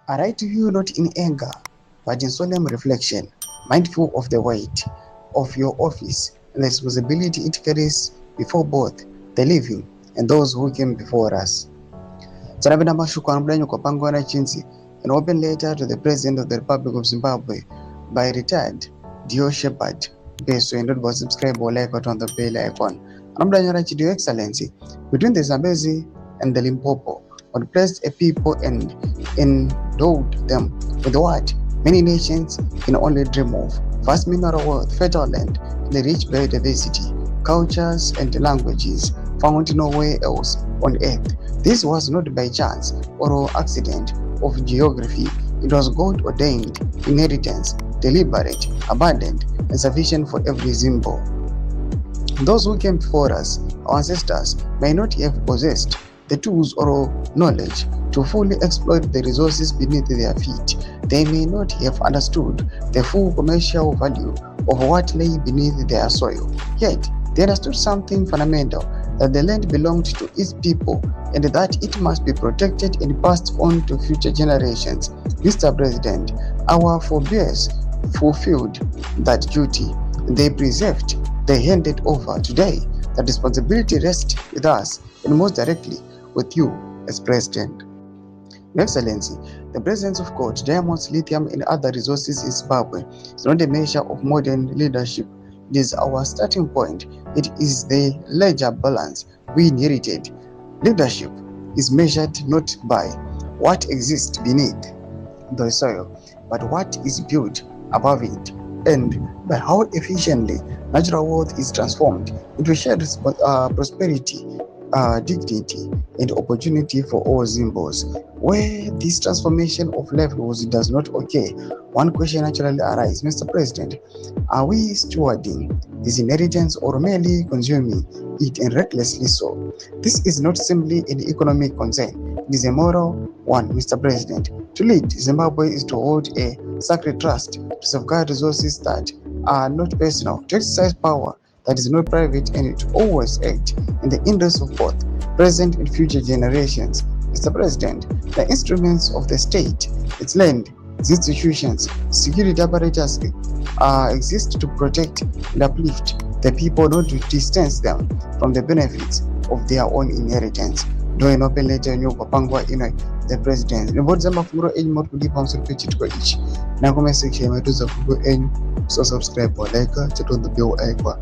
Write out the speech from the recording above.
I write to you not in anger, but in solemn reflection, mindful of the weight of your office and the responsibility it carries before both the living and those who came before us. An open letter to the President of the Republic of Zimbabwe by retired Dio Shepherd. Beso and not subscribe or like on the bell icon. Your Excellency, between the Zambezi and the Limpopo, God blessed a people and endowed them with what many nations can only dream of: vast mineral wealth, fertile land, the rich biodiversity, cultures and languages found nowhere else on earth. This was not by chance or accident of geography. It was God-ordained inheritance, deliberate, abundant, and sufficient for every Zimbo. Those who came before us, our ancestors, may not have possessed the tools or knowledge to fully exploit the resources beneath their feet. They may not have understood the full commercial value of what lay beneath their soil. Yet, they understood something fundamental: that the land belonged to its people and that it must be protected and passed on to future generations. Mr. President, our forebears fulfilled that duty. They preserved, they handed over. Today, the responsibility rests with us and most directly with you as President. Your Excellency, the presence of gold, diamonds, lithium, and other resources in Zimbabwe is not a measure of modern leadership. It is our starting point. It is the ledger balance we inherited. Leadership is measured not by what exists beneath the soil, but what is built above it, and by how efficiently natural wealth is transformed into shared prosperity, dignity, and opportunity for all Zimbos. Where this transformation of levels does not occur, one question naturally arises: Mr. President, are we stewarding this inheritance or merely consuming it, and recklessly so? This is not simply an economic concern, it is a moral one, Mr. President. To lead Zimbabwe is to hold a sacred trust, to safeguard resources that are not personal, to exercise power that is not private, and to always act in the interest of both present and future generations. Mr. President, the instruments of the state, its land, its institutions, security apparatus exist to protect and uplift the people, not to distance them from the benefits of their own inheritance. Do an open letter in your papangwa the president. Nibodza mafunguro enyu moti kudipa msuri pechitiko ichi. Na comment section yetu za fungo enyu. So subscribe or like, check on the bell icon.